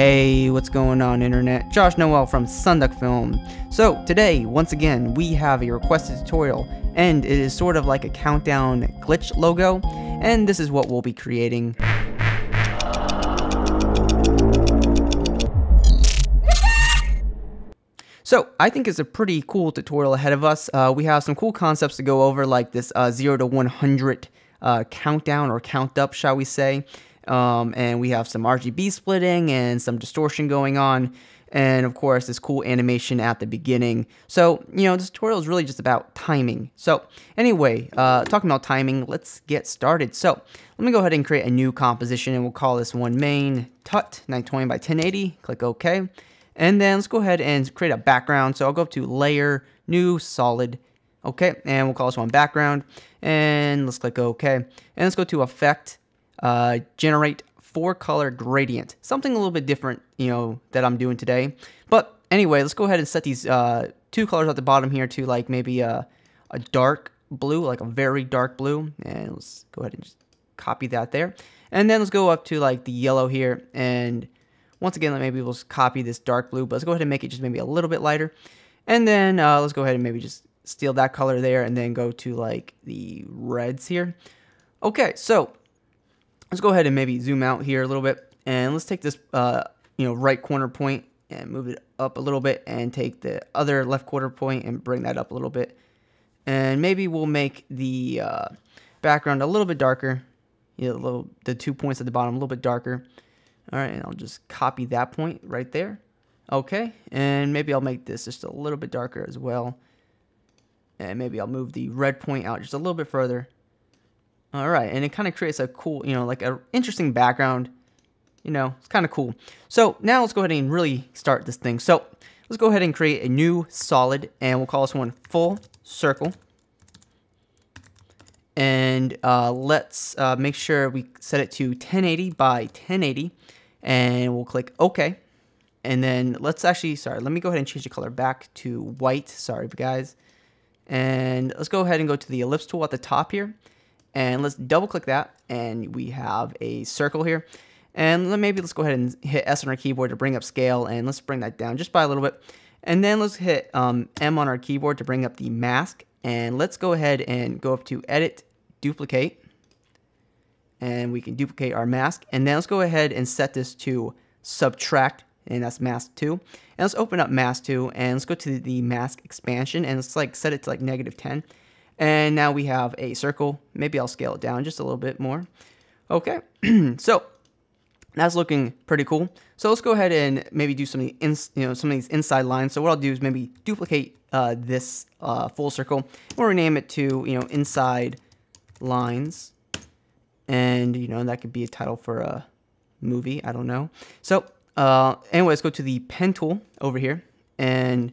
Hey, what's going on, internet? Josh Noel from SonduckFilm. So today, once again, we have a requested tutorial, and it is sort of like a countdown glitch logo, and this is what we'll be creating. So I think it's a pretty cool tutorial ahead of us. We have some cool concepts to go over, like this 0 to 100 countdown, or count up, shall we say. And we have some RGB splitting and some distortion going on, and of course this cool animation at the beginning. So, you know, this tutorial is really just about timing. So anyway, talking about timing, let's get started. So let me go ahead and create a new composition, and we'll call this one main tut 920 by 1080. Click OK, and then let's go ahead and create a background. So I'll go up to layer, new, solid. Okay, and we'll call this one background, and let's click OK, and let's go to effect, generate 4-color gradient, something a little bit different, you know, that I'm doing today. But anyway, let's go ahead and set these 2 colors at the bottom here to like maybe a dark blue, like a very dark blue, and let's go ahead and just copy that there. And then let's go up to like the yellow here, and once again, maybe we'll just copy this dark blue, but let's go ahead and make it just maybe a little bit lighter. And then let's go ahead and maybe just steal that color there, and then go to like the reds here. Okay, so let's go ahead and maybe zoom out here a little bit, and let's take this right corner point and move it up a little bit, and take the other left corner point and bring that up a little bit. And maybe we'll make the background a little bit darker, the 2 points at the bottom a little bit darker. All right, and I'll just copy that point right there. Okay, and maybe I'll make this just a little bit darker as well. And maybe I'll move the red point out just a little bit further. All right, and it kind of creates a cool, like an interesting background. It's kind of cool. So now let's go ahead and really start this thing. So let's go ahead and create a new solid, and we'll call this one full circle. And let's make sure we set it to 1080 by 1080, and we'll click OK. And then let's actually, let me go ahead and change the color back to white. Sorry, guys. And let's go ahead and go to the ellipse tool at the top here. And let's double click that, and we have a circle here. And let's go ahead and hit S on our keyboard to bring up scale, and let's bring that down just by a little bit. And then let's hit M on our keyboard to bring up the mask. And let's go ahead and go up to edit, duplicate, and we can duplicate our mask. And then let's go ahead and set this to subtract, and that's mask 2. And let's open up mask 2, and let's go to the mask expansion, and let's set it to like -10. And now we have a circle. Maybe I'll scale it down just a little bit more. Okay, so that's looking pretty cool. So let's go ahead and maybe do some of these inside lines. So what I'll do is maybe duplicate this full circle. We'll rename it to inside lines, and that could be a title for a movie. I don't know. So anyway, let's go to the pen tool over here, and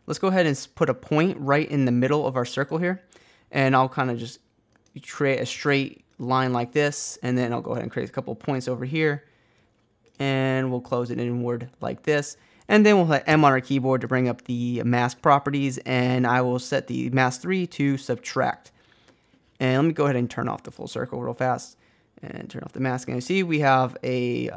let's go ahead and put a point right in the middle of our circle here. And I'll kind of just create a straight line like this, and then I'll go ahead and create a couple of points over here, and we'll close it inward like this. And then we'll hit M on our keyboard to bring up the mask properties, and I will set the mask 3 to subtract. And let me go ahead and turn off the full circle real fast, and turn off the mask. And you see we have a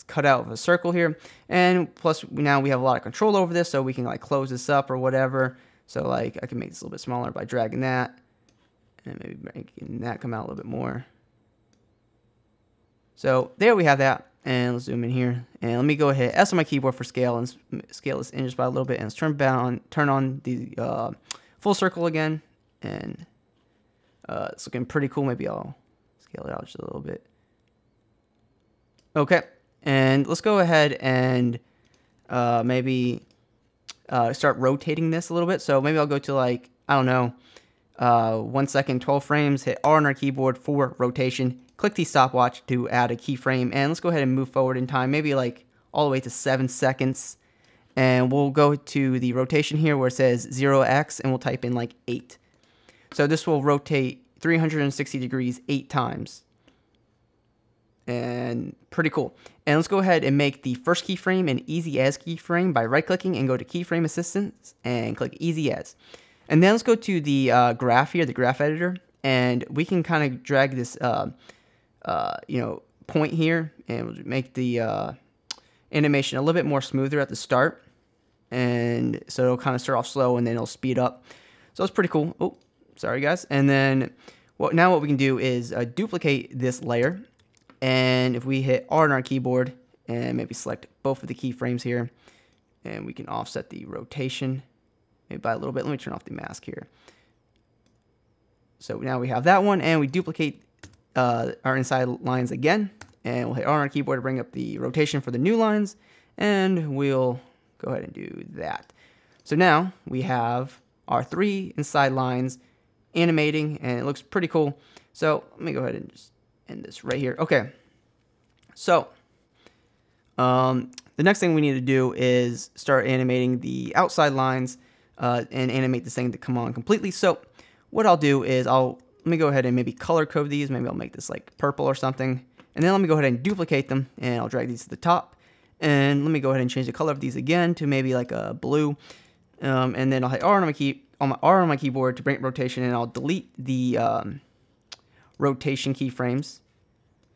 cutout of a circle here, and plus now we have a lot of control over this, so we can like close this up or whatever. So like I can make this a little bit smaller by dragging that, and maybe making that come out a little bit more. So there we have that. And let's zoom in here, and let me go ahead, S on my keyboard for scale, and scale this in just by a little bit, and let's turn on the full circle again, and it's looking pretty cool. Maybe I'll scale it out just a little bit. Okay, and let's go ahead and maybe start rotating this a little bit. So maybe I'll go to like, I don't know, 1 second, 12 frames, hit R on our keyboard for rotation, click the stopwatch to add a keyframe, and let's go ahead and move forward in time, maybe like all the way to 7 seconds. And we'll go to the rotation here where it says 0x, and we'll type in like 8. So this will rotate 360 degrees 8 times. And pretty cool. And let's go ahead and make the first keyframe an easy as keyframe by right clicking and go to keyframe assistance and click easy as. And then let's go to the graph here, the graph editor, and we can kind of drag this point here, and we'll make the animation a little bit more smoother at the start. And so it'll kind of start off slow and then it'll speed up. So it's pretty cool. Oh, sorry guys. And then now what we can do is duplicate this layer. And if we hit R on our keyboard and maybe select both of the keyframes here, and we can offset the rotation maybe by a little bit. Let me turn off the mask here. So now we have that one, and we duplicate our inside lines again, and we'll hit R on our keyboard to bring up the rotation for the new lines, and we'll go ahead and do that. So now we have our 3 inside lines animating, and it looks pretty cool. So let me go ahead and just end this right here. Okay, so the next thing we need to do is start animating the outside lines and animate this thing to come on completely. So what I'll do is let me go ahead and maybe color code these. Maybe I'll make this like purple or something, and then let me go ahead and duplicate them, and I'll drag these to the top, and let me go ahead and change the color of these again to maybe like a blue, and then I'll hit R on my keyboard to bring up rotation, and I'll delete the rotation keyframes.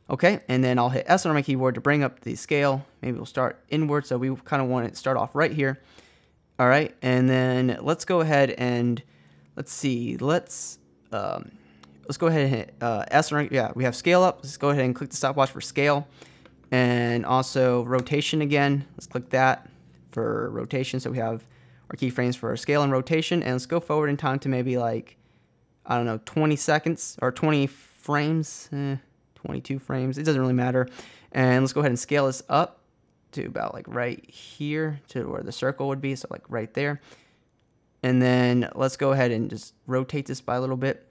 Okay, and then I'll hit S on my keyboard to bring up the scale. Maybe we'll start inward, so we kind of want it to start off right here. All right, and then let's go ahead and let's see. Let's go ahead and hit S on yeah, we have scale up. Let's go ahead and click the stopwatch for scale, and also rotation again. Let's click that for rotation. So we have our keyframes for scale and rotation, and let's go forward in time to maybe like, I don't know, 20 seconds or 20 frames. 22 frames, it doesn't really matter. And let's go ahead and scale this up to about like right here to where the circle would be, so like right there. And then let's go ahead and just rotate this by a little bit.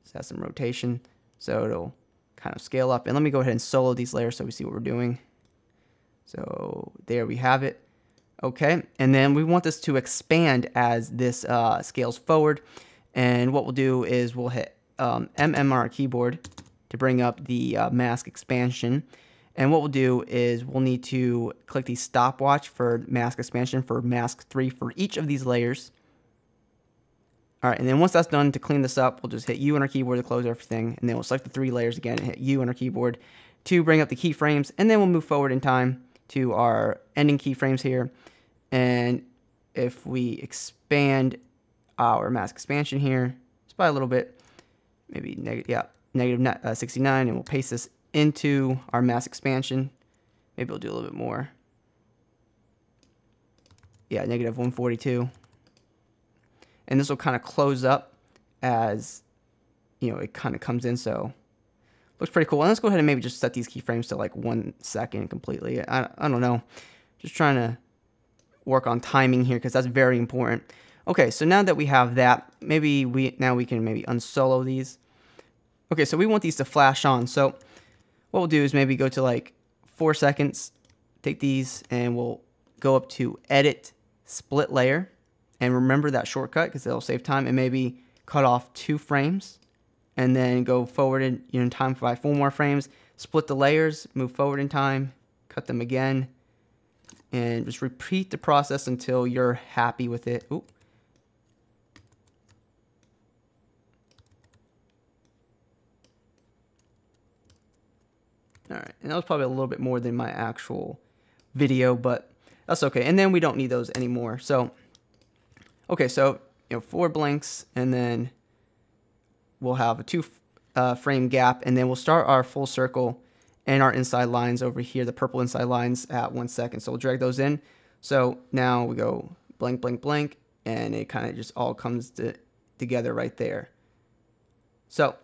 Just have some rotation so it'll kind of scale up. And let me go ahead and solo these layers so we see what we're doing. So there we have it. Okay, and then we want this to expand as this scales forward. And what we'll do is we'll hit MM on our keyboard to bring up the mask expansion. And what we'll do is we'll need to click the stopwatch for mask expansion for mask 3 for each of these layers. All right, and then once that's done, to clean this up, we'll just hit U on our keyboard to close everything, and then we'll select the 3 layers again and hit U on our keyboard to bring up the keyframes, and then we'll move forward in time to our ending keyframes here. And if we expand our mask expansion here just by a little bit, maybe negative 69, and we'll paste this into our mask expansion. Maybe we'll do a little bit more. Yeah, negative 142. And this will kind of close up as, you know, it kind of comes in, so looks pretty cool. And let's go ahead and maybe just set these keyframes to like 1 second completely. I don't know. Just trying to work on timing here because that's very important. Okay, so now that we have that, maybe we can maybe unsolo these. Okay, so we want these to flash on. So what we'll do is maybe go to like 4 seconds, take these, and we'll go up to Edit, Split Layer, and remember that shortcut because it'll save time, and maybe cut off 2 frames, and then go forward in time by 4 more frames, split the layers, move forward in time, cut them again, and just repeat the process until you're happy with it. Ooh. All right, and that was probably a little bit more than my actual video, but that's okay. And then we don't need those anymore. So, okay, so 4 blanks, and then we'll have a 2 frame gap, and then we'll start our full circle and our inside lines over here, the purple inside lines at 1 second. So we'll drag those in. So now we go blank, blank, blank, and it kind of just all comes together right there. So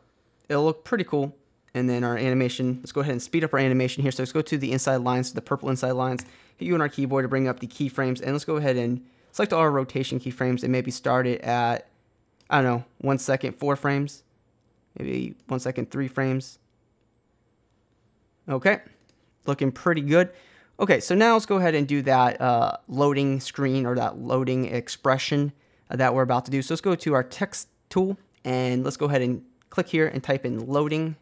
it'll look pretty cool. And then our animation, let's go ahead and speed up our animation here. So let's go to the inside lines, the purple inside lines, hit U on our keyboard to bring up the keyframes, and let's go ahead and select all our rotation keyframes and maybe start it at, I don't know, 1 second, 4 frames, maybe 1 second, 3 frames. Okay, looking pretty good. Okay, so now let's go ahead and do that loading screen or that loading expression that we're about to do. So let's go to our text tool, and let's go ahead and click here and type in loading.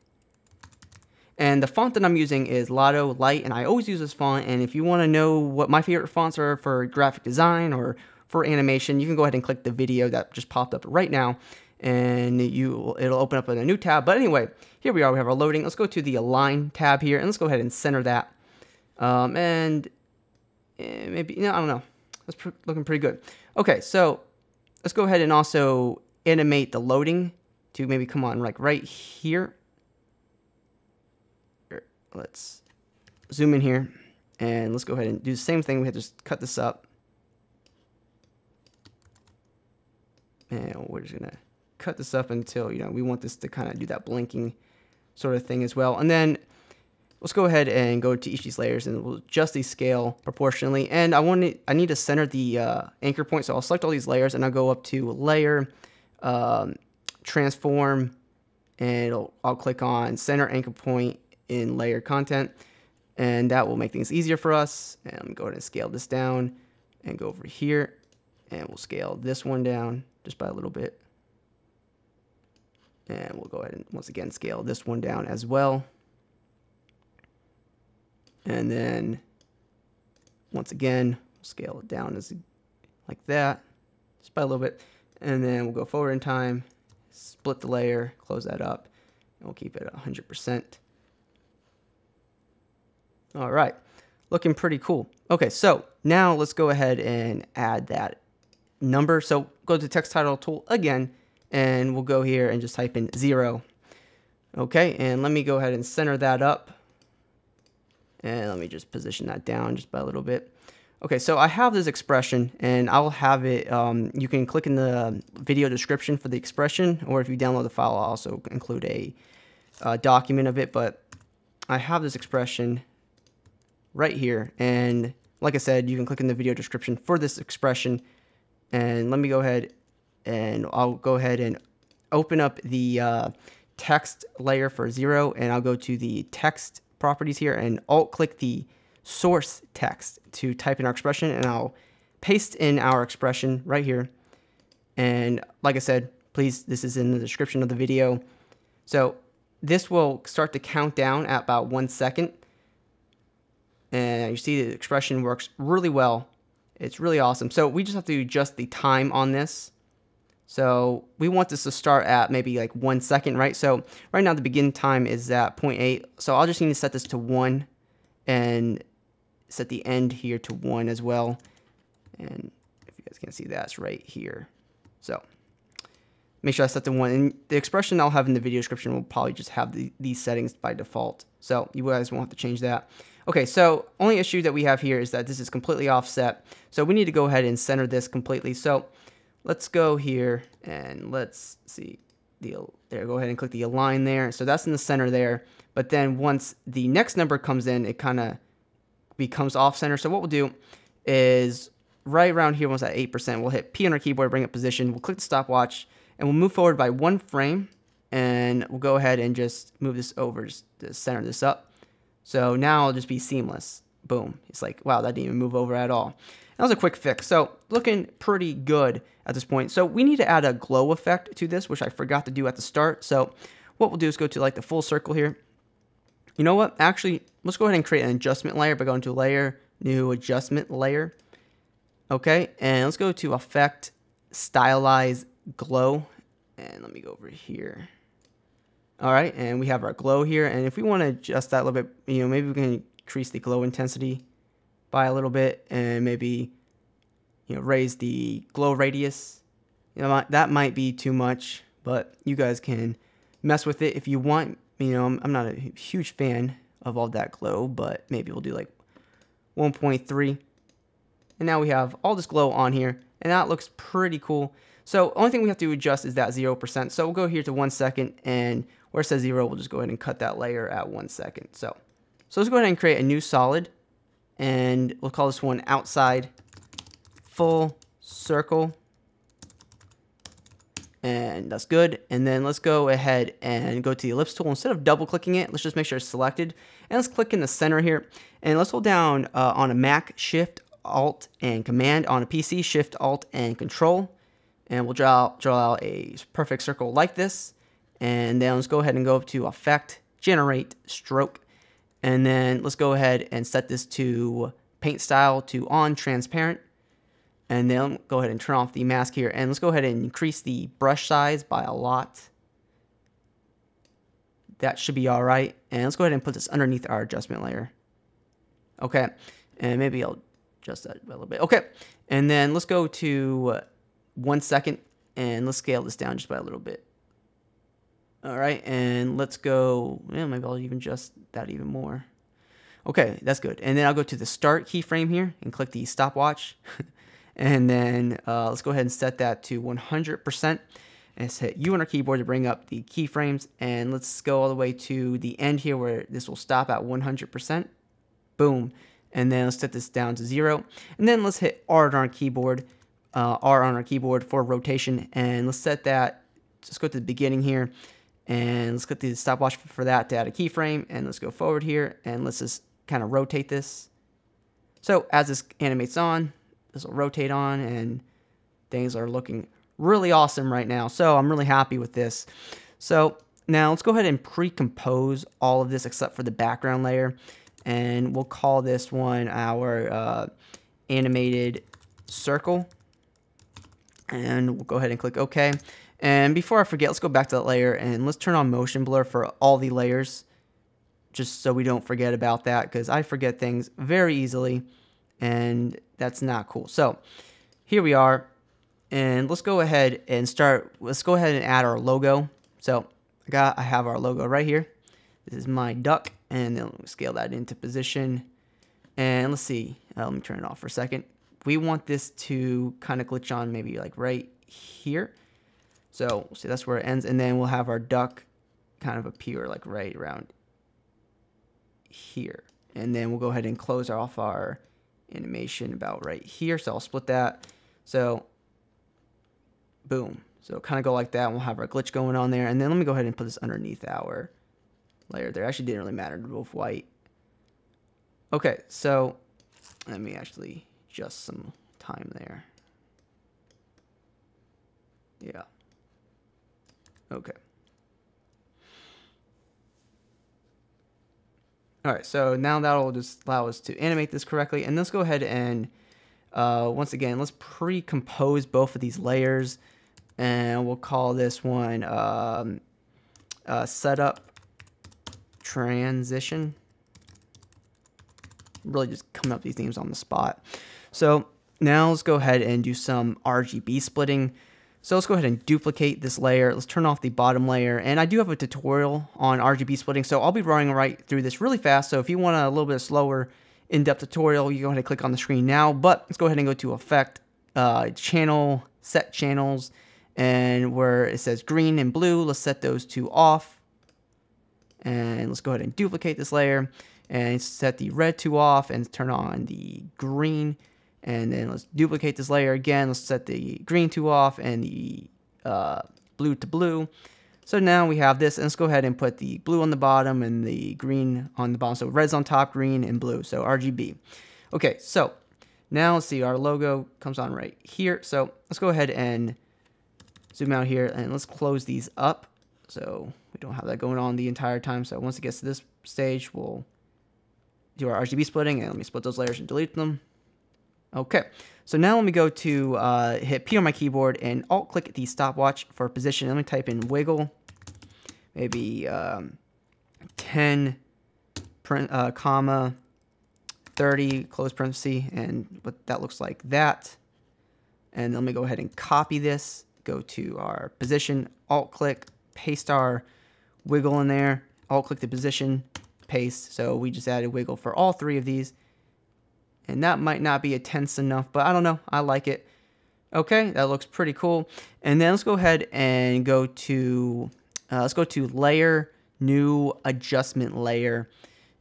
And the font that I'm using is Lotto Light, and I always use this font. And if you want to know what my favorite fonts are for graphic design or for animation, you can go ahead and click the video that just popped up right now, and it'll open up in a new tab. But anyway, here we are. We have our loading. Let's go to the Align tab here, and let's go ahead and center that. And maybe, no, I don't know. That's looking pretty good. Okay, so let's go ahead and also animate the loading to maybe come on like right here. Let's zoom in here and let's go ahead and do the same thing. We have to just cut this up. And we're just gonna cut this up until, you know, we want this to kind of do that blinking sort of thing as well. And then let's go ahead and go to each of these layers and we'll adjust the scale proportionally. And I need to center the anchor point. So I'll select all these layers and I'll go up to layer, transform, and I'll click on center anchor point in layer content. And that will make things easier for us. And I'm go ahead and scale this down and go over here and we'll scale this one down just by a little bit. And we'll go ahead and once again scale this one down as well. And then once again, we'll scale it down as like that, just by a little bit. And then we'll go forward in time, split the layer, close that up, and we'll keep it at 100%. All right, looking pretty cool. Okay, so now let's go ahead and add that number. So go to the text title tool again, and we'll go here and just type in 0. Okay, and let me go ahead and center that up. And let me just position that down just by a little bit. Okay, so I have this expression, and I'll have it, you can click in the video description for the expression, or if you download the file, I'll also include a document of it, but I have this expression right here, and like I said, you can click in the video description for this expression. And let me go ahead and I'll go ahead and open up the text layer for 0, and I'll go to the text properties here and alt click the source text to type in our expression, and I'll paste in our expression right here. And like I said, please, this is in the description of the video. So this will start to count down at about 1 second. And you see the expression works really well. It's really awesome. So we just have to adjust the time on this. So we want this to start at maybe like 1 second, right? So right now the begin time is at 0.8. So I'll just need to set this to 1 and set the end here to 1 as well. And if you guys can't see that, it's right here. So make sure I set to 1. And the expression I'll have in the video description will probably just have these settings by default. So you guys won't have to change that. Okay, so only issue that we have here is that this is completely offset. So we need to go ahead and center this completely. So let's go here and let's see. There, go ahead and click the align there. So that's in the center there. But then once the next number comes in, it kind of becomes off center. So what we'll do is right around here, once at 8%, we'll hit P on our keyboard, bring up position. We'll click the stopwatch and we'll move forward by 1 frame. And we'll go ahead and just move this over just to center this up. So now it'll just be seamless. Boom. It's like, wow, that didn't even move over at all. That was a quick fix. So looking pretty good at this point. So we need to add a glow effect to this, which I forgot to do at the start. So what we'll do is go to like the full circle here. You know what? Actually, let's go ahead and create an adjustment layer by going to layer, new adjustment layer. Okay. And let's go to effect, stylize glow. And let me go over here. All right, and we have our glow here, and if we want to adjust that a little bit, you know, maybe we can increase the glow intensity by a little bit, and maybe, you know, raise the glow radius. You know, that might be too much, but you guys can mess with it if you want. You know, I'm not a huge fan of all that glow, but maybe we'll do like 1.3, and now we have all this glow on here, and that looks pretty cool. So only thing we have to adjust is that 0%. So we'll go here to 1 second, and where it says 0, we'll just go ahead and cut that layer at 1 second. So let's go ahead and create a new solid, and we'll call this one outside full circle. And that's good. And then let's go ahead and go to the ellipse tool. Instead of double clicking it, let's just make sure it's selected. And let's click in the center here. And let's hold down on a Mac, Shift, Alt, and Command. On a PC, Shift, Alt, and Control. And we'll draw out a perfect circle like this. And then let's go ahead and go up to Effect, Generate, Stroke. And then let's go ahead and set this to Paint Style to On Transparent. And then go ahead and turn off the mask here. And let's go ahead and increase the brush size by a lot. That should be all right. And let's go ahead and put this underneath our adjustment layer. Okay. And maybe I'll Just that a little bit. Okay, and then let's go to 1 second, and let's scale this down just by a little bit. All right, and let's go, maybe I'll even adjust that even more. Okay, that's good. And then I'll go to the start keyframe here and click the stopwatch. And then let's go ahead and set that to 100%. And let's hit U on our keyboard to bring up the keyframes. And let's go all the way to the end here where this will stop at 100%. Boom. And then let's set this down to 0. And then let's hit R on our keyboard, for rotation. And let's set that, let's go to the beginning here. And let's click the stopwatch for that to add a keyframe. And let's go forward here. And let's just kind of rotate this. So as this animates on, this will rotate on. And things are looking really awesome right now. So I'm really happy with this. So now let's go ahead and pre-compose all of this except for the background layer. And we'll call this one our animated circle. And we'll go ahead and click OK. And before I forget, let's go back to that layer and let's turn on motion blur for all the layers, just so we don't forget about that, because I forget things very easily and that's not cool. So here we are, and let's go ahead and add our logo. So I have our logo right here. This is my duck, and then we'll scale that into position. And let's see, let me turn it off for a second. We want this to kind of glitch on maybe like right here. So see, that's where it ends, and then we'll have our duck kind of appear like right around here. And then we'll go ahead and close off our animation about right here. So I'll split that. So boom. So kind of go like that, and we'll have our glitch going on there. And then let me go ahead and put this underneath our layer there. Actually didn't really matter, both white. Okay, so let me actually adjust some time there. Yeah. Okay. All right, so now that'll just allow us to animate this correctly. And let's go ahead and, once again, let's pre-compose both of these layers. And we'll call this one setup transition. Really just coming up with these names on the spot. So now let's go ahead and do some RGB splitting. So let's go ahead and duplicate this layer. Let's turn off the bottom layer. And I do have a tutorial on RGB splitting, so I'll be running right through this really fast. So if you want a little bit slower, in-depth tutorial, you go ahead and click on the screen now. But let's go ahead and go to Effect, Channel, Set Channels, and where it says green and blue, let's set those two off. And let's go ahead and duplicate this layer and set the red to off and turn on the green. And then let's duplicate this layer again. Let's set the green to off and the blue to blue. So now we have this, and let's go ahead and put the blue on the bottom and the green on the bottom. So red's on top, green and blue, so RGB. Okay, so now let's see, our logo comes on right here. So let's go ahead and zoom out here, and let's close these up so we don't have that going on the entire time. So once it gets to this stage, we'll do our RGB splitting, and let me split those layers and delete them. Okay, so now let me go to hit P on my keyboard and alt-click the stopwatch for position. Let me type in wiggle, maybe 10, comma, 30, close parenthesis, and what that looks like that. And let me go ahead and copy this, go to our position, alt-click, paste our wiggle in there, alt-click the position, paste. So we just added wiggle for all three of these. And that might not be intense enough, but I don't know. I like it. Okay, that looks pretty cool. And then let's go ahead and go to layer, new adjustment layer.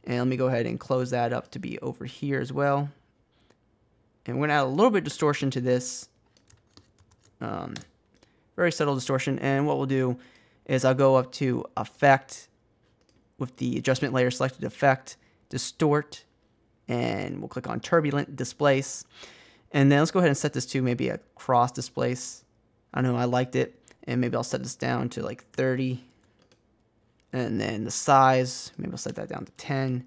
And let me go ahead and close that up to be over here as well. And we're gonna add a little bit of distortion to this. Very subtle distortion. And what we'll do is I'll go up to Effect with the adjustment layer selected, Effect, Distort, and we'll click on Turbulent, Displace. And then let's go ahead and set this to maybe a cross displace. I don't know, I liked it. And maybe I'll set this down to like 30. And then the size, maybe I'll set that down to 10.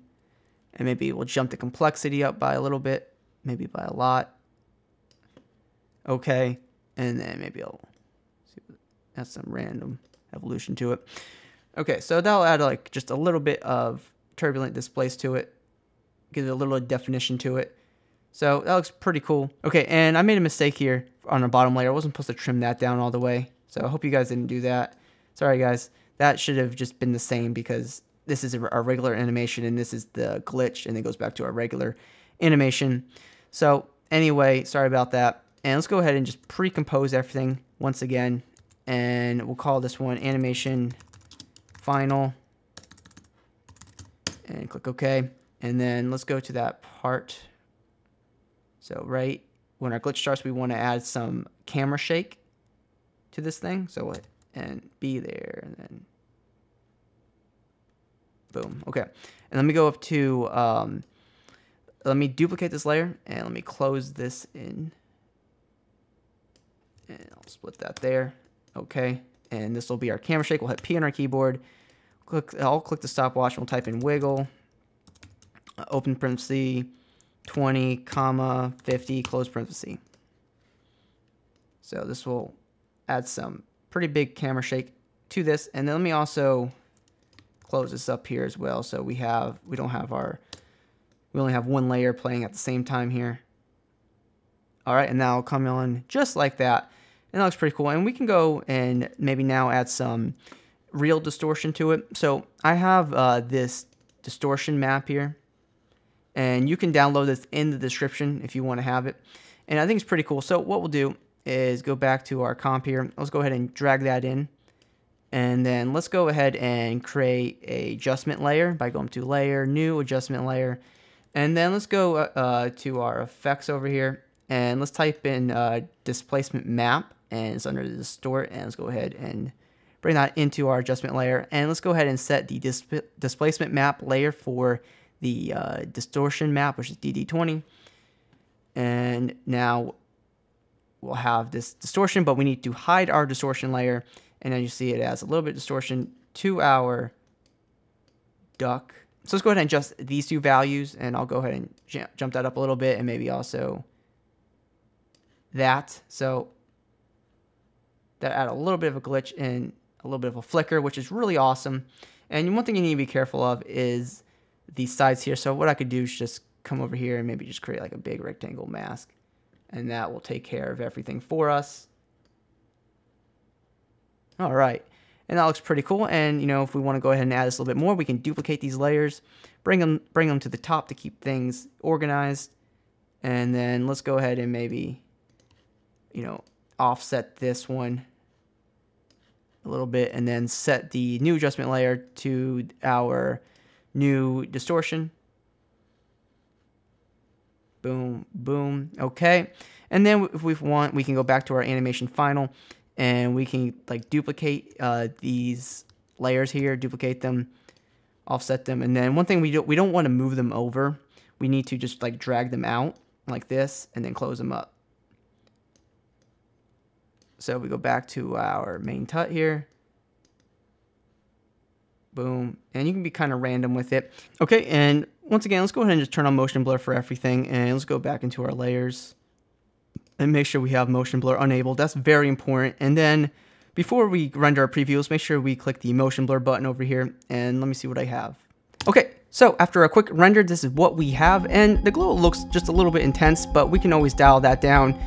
And maybe we'll jump the complexity up by a little bit, maybe by a lot. Okay, and then maybe I'll add some random evolution to it. Okay, so that'll add like just a little bit of turbulent displace to it. Give it a little definition to it. So that looks pretty cool. Okay, and I made a mistake here on the bottom layer. I wasn't supposed to trim that down all the way. So I hope you guys didn't do that. Sorry guys, that should have just been the same because this is our regular animation and this is the glitch and it goes back to our regular animation. So anyway, sorry about that. And let's go ahead and just pre-compose everything once again. And we'll call this one animation final. And click OK. And then let's go to that part. So right when our glitch starts, we want to add some camera shake to this thing. So and be there and then boom. Okay. And let me go up to let me duplicate this layer and let me close this in. And I'll split that there. Okay. And this will be our camera shake. We'll hit P on our keyboard. I'll click the stopwatch and we'll type in wiggle. Open parenthesis 20, comma 50, close parenthesis. So this will add some pretty big camera shake to this. And then let me also close this up here as well. So we only have one layer playing at the same time here. All right, and now I'll come on just like that. And that looks pretty cool. And we can go and maybe now add some real distortion to it. So I have this distortion map here. And you can download this in the description if you want to have it. And I think it's pretty cool. So what we'll do is go back to our comp here. Let's go ahead and drag that in. And then let's go ahead and create a adjustment layer by going to Layer, New Adjustment Layer. And then let's go to our effects over here. And let's type in displacement map. And it's under the distort. And let's go ahead and bring that into our adjustment layer. And let's go ahead and set the displacement map layer for the distortion map, which is DD20. And now we'll have this distortion, but we need to hide our distortion layer. And then you see it as a little bit of distortion to our duck. So let's go ahead and adjust these two values, and I'll go ahead and jump that up a little bit, and maybe also that. So that add a little bit of a glitch and a little bit of a flicker, which is really awesome. And one thing you need to be careful of is these sides here. So what I could do is just come over here and maybe just create like a big rectangle mask, and that will take care of everything for us. All right, and that looks pretty cool. And you know, if we want to go ahead and add this a little bit more, we can duplicate these layers, bring them to the top to keep things organized. And then let's go ahead and maybe, you know, offset this one a little bit, and then set the new adjustment layer to our new distortion. Boom, boom. Okay. And then if we want, we can go back to our animation final, and we can like duplicate these layers here, duplicate them, offset them. And then one thing we don't want to move them over. We need to just like drag them out like this and then close them up. So we go back to our main tut here. Boom. And you can be kind of random with it. Okay, and once again, let's go ahead and just turn on motion blur for everything. And let's go back into our layers and make sure we have motion blur enabled. That's very important. And then before we render our preview, let's make sure we click the motion blur button over here. And let me see what I have. Okay, so after a quick render, this is what we have. And the glow looks just a little bit intense, but we can always dial that down.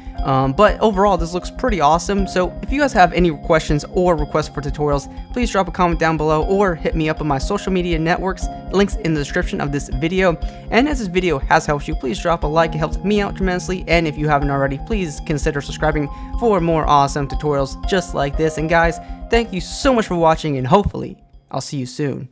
But overall, this looks pretty awesome. So if you guys have any questions or requests for tutorials, please drop a comment down below or hit me up on my social media networks. Links in the description of this video. And as this video has helped you, please drop a like. It helps me out tremendously. And if you haven't already, please consider subscribing for more awesome tutorials just like this. And guys, thank you so much for watching, and hopefully I'll see you soon.